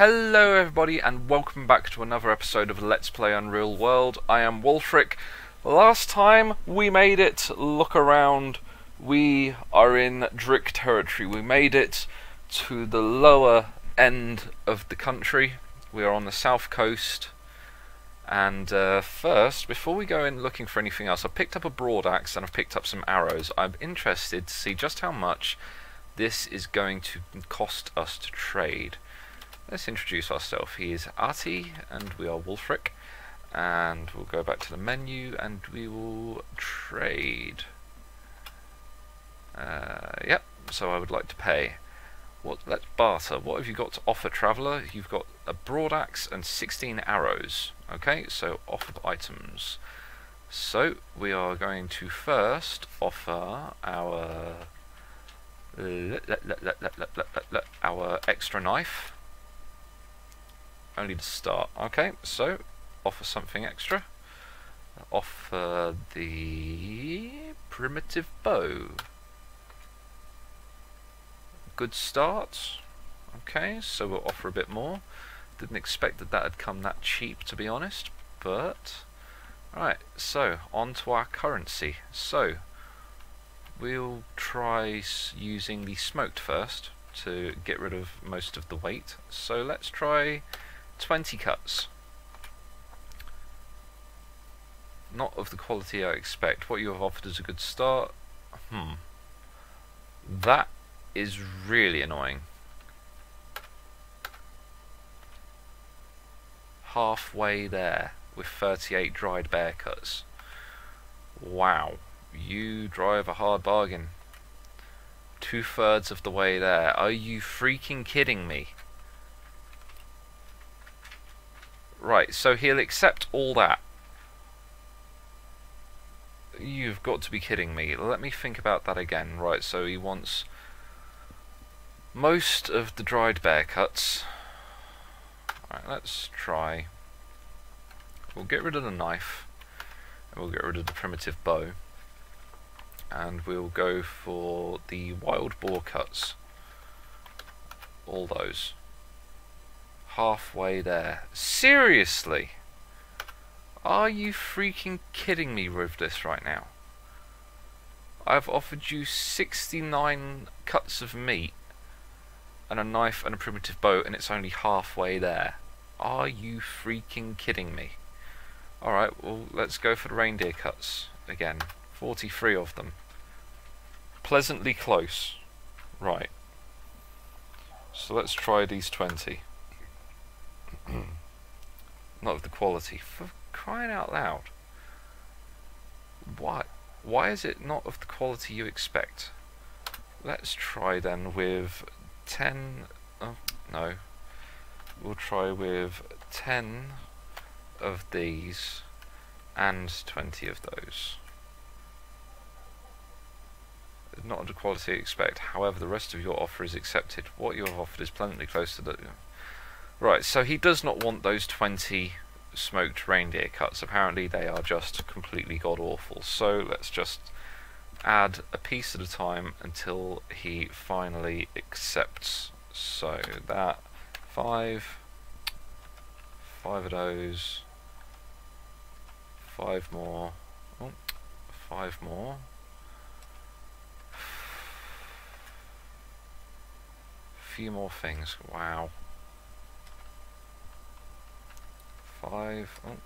Hello everybody and welcome back to another episode of Let's Play Unreal World. I am Wolfric. Last time we made it, look around, we are in Driik territory. We made it to the lower end of the country. We are on the south coast. And first, before we go in looking for anything else, I've picked up a broad axe and I've picked up some arrows. I'm interested to see just how much this is going to cost us to trade. Let's introduce ourselves. He is Artie and we are Wolfric, and we'll go back to the menu and we will trade. Yep, so I would like to pay. Let's barter. What have you got to offer, traveller? You've got a broad axe and 16 arrows. Okay, so offered items. So we are going to first offer our extra knife. Only to start. Okay, so offer something extra. Offer the primitive bow. Good start. Okay, so we'll offer a bit more. Didn't expect that that had come that cheap, to be honest, but right, so on to our currency. So we'll try using the smoked first to get rid of most of the weight. So let's try 20 cuts. Not of the quality I expect. What you have offered is a good start. That is really annoying. Halfway there with 38 dried bear cuts. Wow, you drive a hard bargain. 2/3 of the way there. Are you freaking kidding me? Right, so he'll accept all that. You've got to be kidding me. Let me think about that again. Right, so he wants most of the dried bear cuts. Alright, let's try. We'll get rid of the knife, and we'll get rid of the primitive bow, and we'll go for the wild boar cuts. All those. Halfway there. Seriously? Are you freaking kidding me with this right now? I've offered you 69 cuts of meat and a knife and a primitive bow, and it's only halfway there. Are you freaking kidding me? Alright, well, let's go for the reindeer cuts again. 43 of them. Pleasantly close. Right. So let's try these 20. Not of the quality. For crying out loud. Why? Why is it not of the quality you expect? Let's try then with 10... Oh, no. We'll try with 10 of these and 20 of those. Not of the quality you expect. However, the rest of your offer is accepted. What you have offered is pleasantly close to the... Right, so he does not want those 20 smoked reindeer cuts. Apparently they are just completely god-awful. So let's just add a piece at a time until he finally accepts. So that 5 of those, 5 more, 5 more, 'a few more things. Wow. 5. Oh.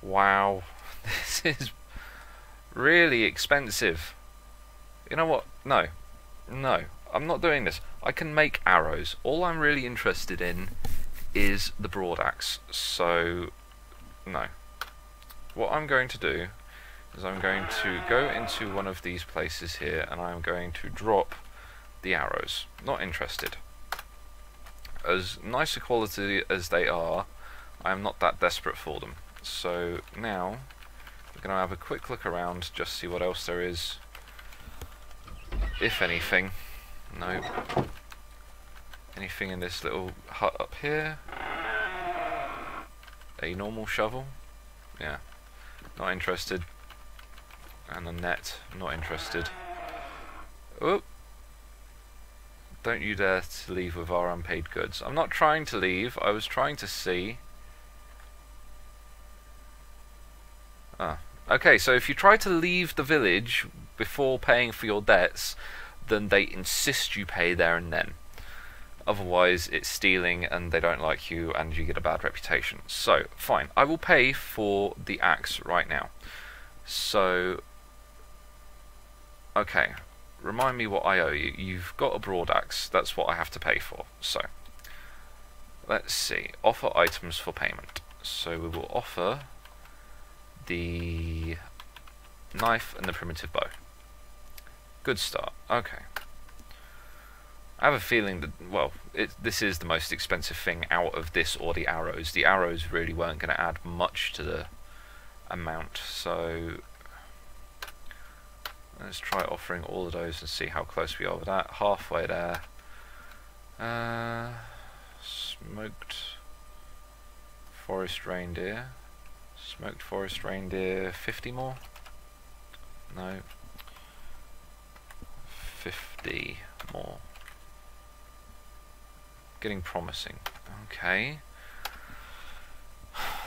Wow, this is really expensive. You know what? No, I'm not doing this. I can make arrows. All I'm really interested in is the broad axe. So, no. What I'm going to do is I'm going to go into one of these places here and I'm going to drop the arrows. Not interested. As nice a quality as they are, I am not that desperate for them. So now we're going to have a quick look around, just see what else there is, if anything. Nope. Anything in this little hut up here? A normal shovel? Yeah. Not interested. And a net? Not interested. Oh! Don't you dare to leave with our unpaid goods. I'm not trying to leave, I was trying to see. Ah. Okay, so if you try to leave the village before paying for your debts, then they insist you pay there and then. Otherwise, it's stealing and they don't like you and you get a bad reputation. So, fine. I will pay for the axe right now. So, okay. Remind me what I owe you. You've got a broad axe. That's what I have to pay for. So, let's see. Offer items for payment. So, we will offer the knife and the primitive bow. Good start. Okay. I have a feeling that, well, this is the most expensive thing out of this or the arrows. The arrows really weren't going to add much to the amount, so let's try offering all of those and see how close we are with that. Halfway there. Smoked forest reindeer. Smoked forest reindeer, 50 more? No. 50 more. Getting promising. Okay.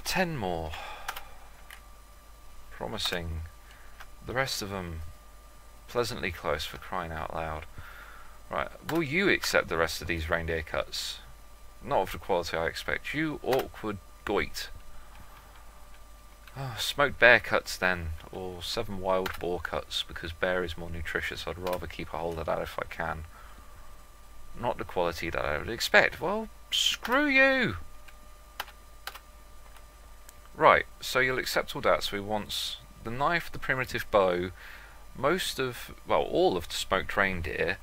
10 more. Promising. The rest of them pleasantly close, for crying out loud. Right, will you accept the rest of these reindeer cuts? Not of the quality I expect. You awkward goit. Oh, smoked bear cuts then, or 7 wild boar cuts, because bear is more nutritious. I'd rather keep a hold of that if I can. Not the quality that I would expect. Well, screw you! Right, so you'll accept all that. So he wants the knife, the primitive bow, most of, well, all of the smoked reindeer,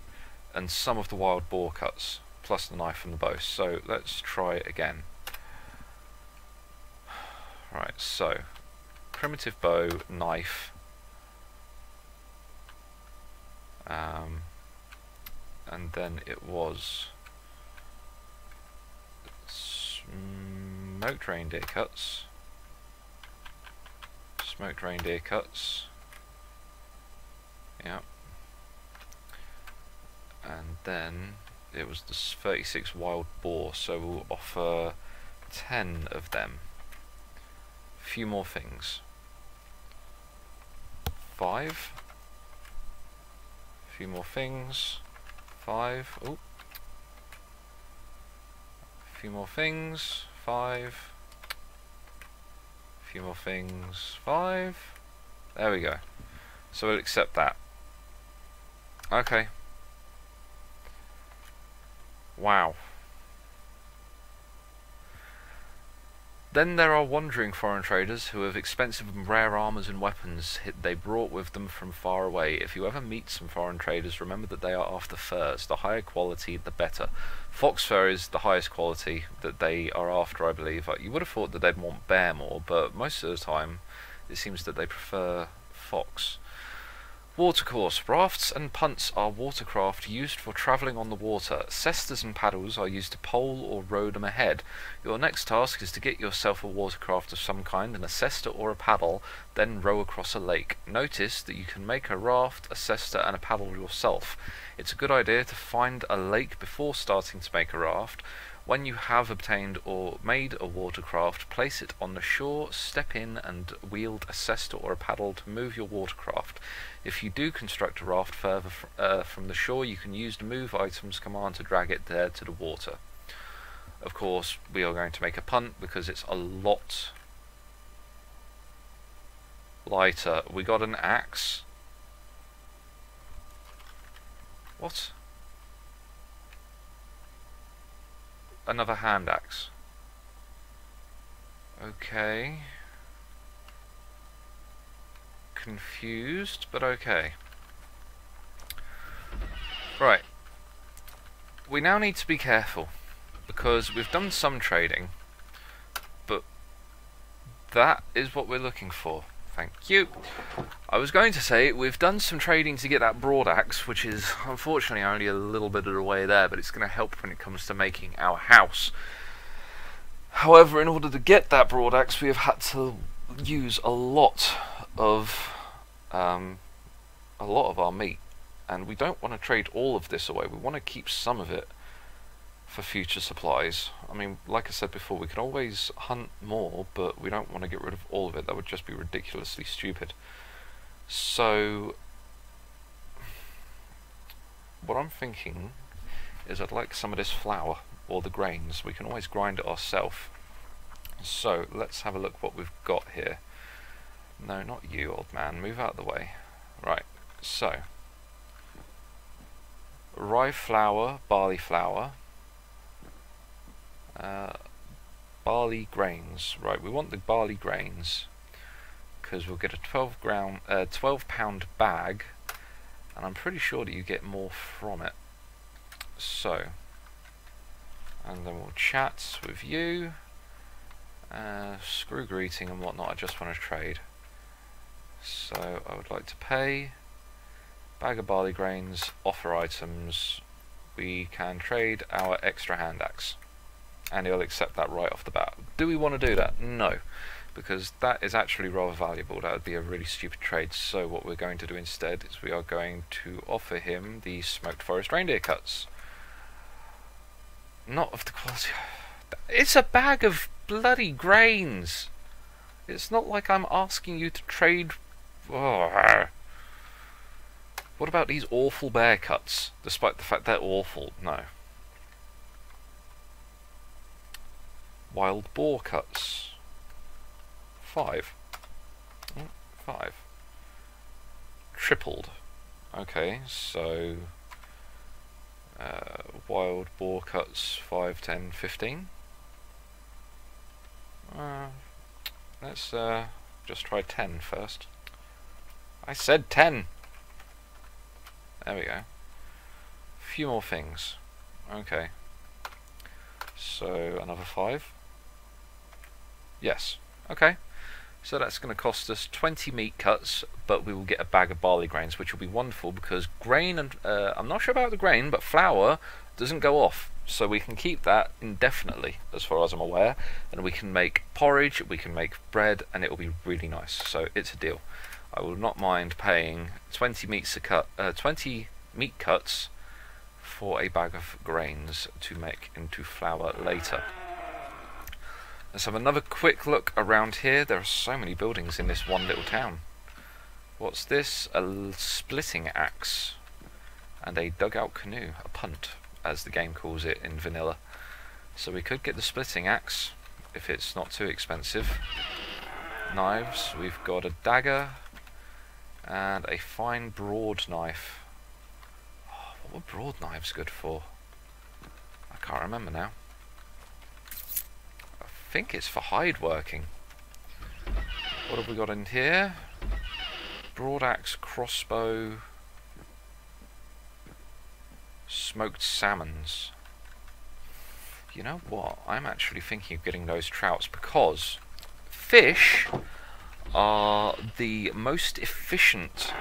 and some of the wild boar cuts, plus the knife and the bow. So let's try it again. Right, so primitive bow, knife, and then it was smoked reindeer cuts, yeah, and then it was the 36 wild boar, so we'll offer 10 of them. A few more things. 5. A few more things. 5. Oh. A few more things. 5. A few more things. 5. There we go. So we'll accept that. Okay. Wow. Then there are wandering foreign traders who have expensive and rare armors and weapons they brought with them from far away. If you ever meet some foreign traders, remember that they are after furs. The higher quality, the better. Fox fur is the highest quality that they are after, I believe. You would have thought that they'd want bear more, but most of the time it seems that they prefer fox. Watercourse. Rafts and punts are watercraft used for travelling on the water. Cestas and paddles are used to pole or row them ahead. Your next task is to get yourself a watercraft of some kind and a cesta or a paddle, then row across a lake. Notice that you can make a raft, a cesta and a paddle yourself. It's a good idea to find a lake before starting to make a raft. When you have obtained or made a watercraft, place it on the shore, step in and wield a cesta or a paddle to move your watercraft. If you do construct a raft further from the shore, you can use the move items command to drag it there to the water. Of course, we are going to make a punt because it's a lot lighter. We got an axe. What? Another hand axe. Okay. Confused, but okay. Right. We now need to be careful, because we've done some trading, but that is what we're looking for. Thank you. I was going to say, we've done some trading to get that broad axe, which is unfortunately only a little bit of the way there, but it's going to help when it comes to making our house. However, in order to get that broad axe, we have had to use a lot of our meat. and we don't want to trade all of this away. We want to keep some of it for future supplies. I mean, like I said before, we can always hunt more, but we don't want to get rid of all of it. That would just be ridiculously stupid. So what I'm thinking is I'd like some of this flour, or the grains. We can always grind it ourselves. So let's have a look what we've got here. No, not you, old man. Move out of the way. Right, so rye flour, barley flour, barley grains. Right, we want the barley grains because we'll get a 12-pound bag, and I'm pretty sure that you get more from it. So, and then we'll chat with you. Screw greeting and whatnot, I just want to trade. So I would like to pay, bag of barley grains, offer items. We can trade our extra hand axe, and he'll accept that right off the bat. Do we want to do that? No, because that is actually rather valuable. That would be a really stupid trade. So what we're going to do instead is we are going to offer him the smoked forest reindeer cuts. Not of the quality. It's a bag of bloody grains. It's not like I'm asking you to trade. Oh. What about these awful bear cuts, despite the fact they're awful? No. Wild boar cuts. 5. 5. Tripled. Okay, so wild boar cuts 5, 10, 15. Let's just try 10 first. I said 10! There we go. A few more things. Okay. So, another 5. Yes. Okay. So that's going to cost us 20 meat cuts, but we will get a bag of barley grains, which will be wonderful because grain and... I'm not sure about the grain, but flour doesn't go off. So we can keep that indefinitely, as far as I'm aware, and we can make porridge, we can make bread, and it will be really nice. So it's a deal. I will not mind paying 20 meat cuts for a bag of grains to make into flour later. Let's have another quick look around here. There are so many buildings in this one little town. What's this? A splitting axe and a dugout canoe, a punt, as the game calls it in vanilla. So we could get the splitting axe if it's not too expensive. Knives, we've got a dagger and a fine broad knife. Oh, what were broad knives good for? I can't remember now. I think it's for hide working. What have we got in here? Broad axe, crossbow, smoked salmons. You know what? I'm actually thinking of getting those trouts because fish are the most efficient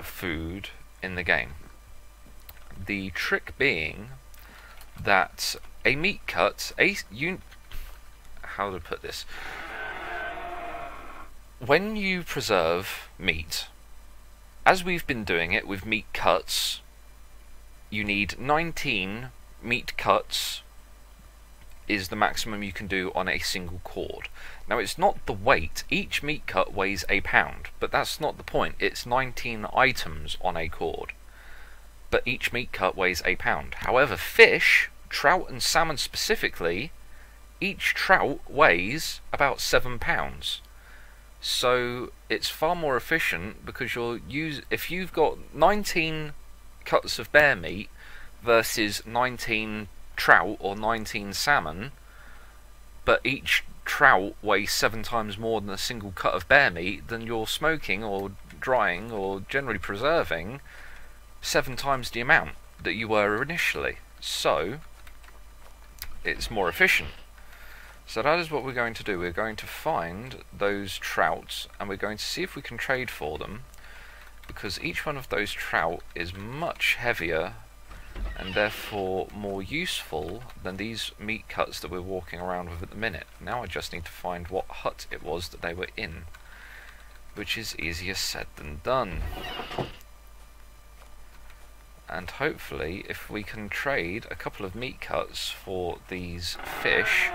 food in the game. The trick being that a meat cut, how to put this? When you preserve meat, as we've been doing it with meat cuts, you need 19 meat cuts is the maximum you can do on a single cord. Now it's not the weight, each meat cut weighs a pound, but that's not the point, it's 19 items on a cord. But each meat cut weighs a pound. However, fish, trout and salmon specifically, each trout weighs about 7 pounds. So it's far more efficient because if you've got 19 cuts of bear meat versus 19 trout or 19 salmon, but each trout weighs 7 times more than a single cut of bear meat, then you're smoking or drying or generally preserving 7 times the amount that you were initially. So it's more efficient. So that is what we're going to do. We're going to find those trouts and we're going to see if we can trade for them, because each one of those trout is much heavier and therefore more useful than these meat cuts that we're walking around with at the minute. Now I just need to find what hut it was that they were in, which is easier said than done. And hopefully, if we can trade a couple of meat cuts for these fish,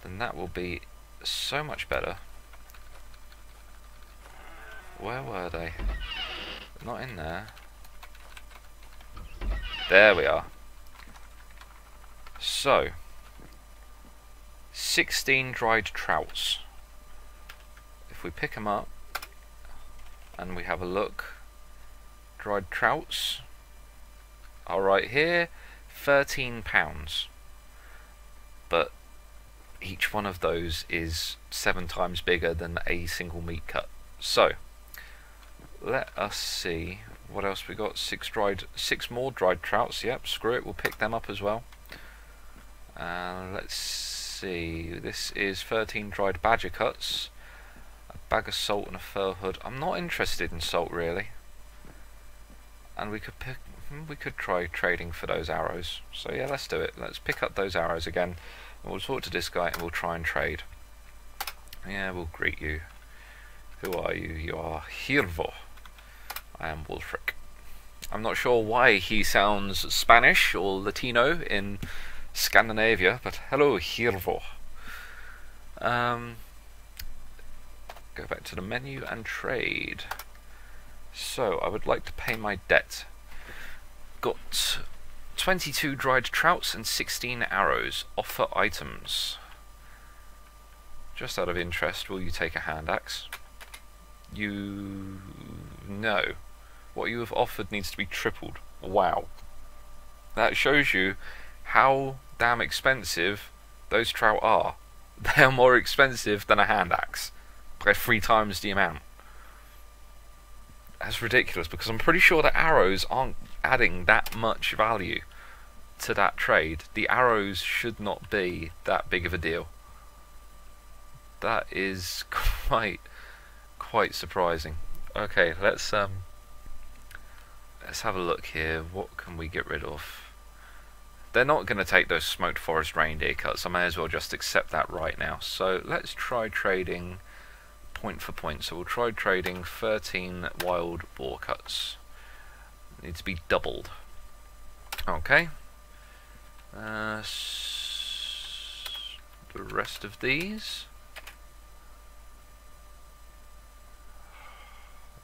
then that will be so much better. Where were they? Not in there. There we are. So, 16 dried trouts. If we pick them up and we have a look, dried trouts are right here, £13. But each one of those is 7 times bigger than a single meat cut. So, let us see what else we got. 6 more dried trouts. Yep, screw it, we'll pick them up as well. Let's see, this is 13 dried badger cuts, a bag of salt and a fur hood. I'm not interested in salt really. And we could try trading for those arrows. So yeah, let's do it. Let's pick up those arrows again, and we'll talk to this guy and we'll try and trade. Yeah, we'll greet you. Who are you? You are Hirvo. I am Wulfric. I'm not sure why he sounds Spanish or Latino in Scandinavia, but hello, Hirvo. Go back to the menu and trade. So, I would like to pay my debt. Got 22 dried trouts and 16 arrows. Offer items. Just out of interest, will you take a hand axe? No. What you have offered needs to be tripled. Wow. That shows you how damn expensive those trout are. They are more expensive than a hand axe. By 3 times the amount. That's ridiculous, because I'm pretty sure the arrows aren't adding that much value to that trade. The arrows should not be that big of a deal. That is quite surprising. Okay, let's have a look here. What can we get rid of? They're not going to take those smoked forest reindeer cuts. I may as well just accept that right now. So let's try trading point for point. So we'll try trading 13 wild boar cuts. Needs to be doubled. Okay. The rest of these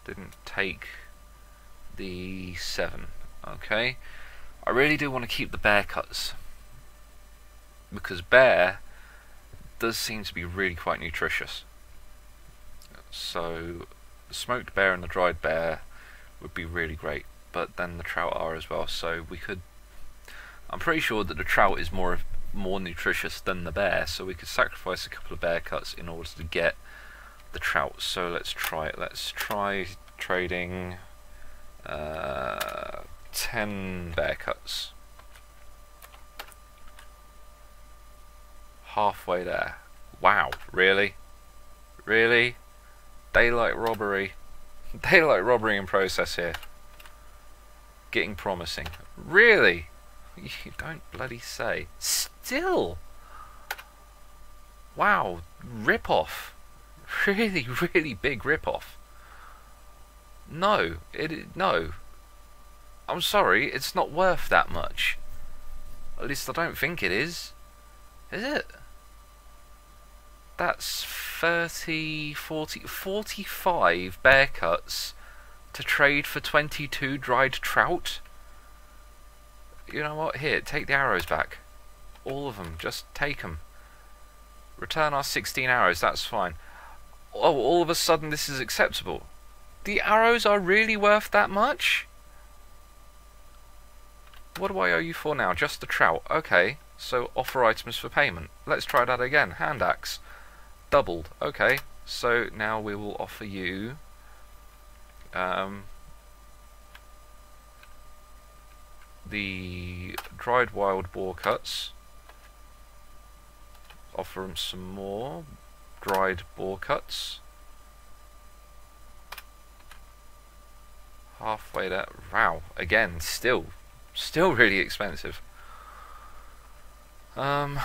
didn't take the 7. Okay. I really do want to keep the bear cuts, because bear does seem to be really quite nutritious. So the smoked bear and the dried bear would be really great, but then the trout are as well. So we could, I'm pretty sure that the trout is more nutritious than the bear, so we could sacrifice a couple of bear cuts in order to get the trout. So let's try it. Let's try trading 10 bear cuts. Halfway there. Wow, really? Really? Daylight robbery. Daylight robbery in process here. Getting promising. Really? You don't bloody say. Still? Wow, rip-off. Really, really big rip-off. No, no. I'm sorry, it's not worth that much. At least I don't think it is. Is it? That's 30, 40, 45 bear cuts to trade for 22 dried trout? You know what? Here, take the arrows back. All of them. Just take them. Return our 16 arrows. That's fine. Oh, all of a sudden this is acceptable. The arrows are really worth that much? What do I owe you for now? Just the trout. Okay, so offer items for payment. Let's try that again. Hand axe. Doubled. Okay, so now we will offer you the dried wild boar cuts. Offer them some more dried boar cuts. Halfway there. Wow, again, still really expensive. Wow,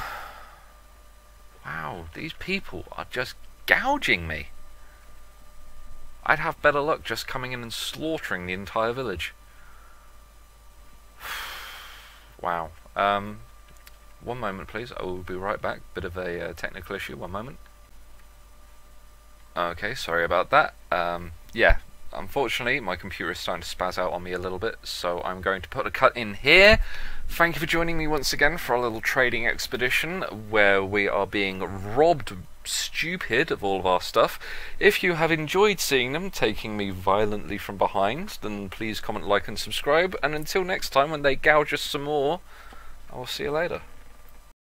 these people are just gouging me. I'd have better luck just coming in and slaughtering the entire village. Wow. One moment, please. I will be right back. Bit of a technical issue. One moment. Okay, sorry about that. Yeah, unfortunately, my computer is starting to spaz out on me a little bit, so I'm going to put a cut in here. Thank you for joining me once again for our little trading expedition, where we are being robbed stupid of all of our stuff. If you have enjoyed seeing them taking me violently from behind, then please comment, like and subscribe, and until next time when they gouge us some more, I will see you later.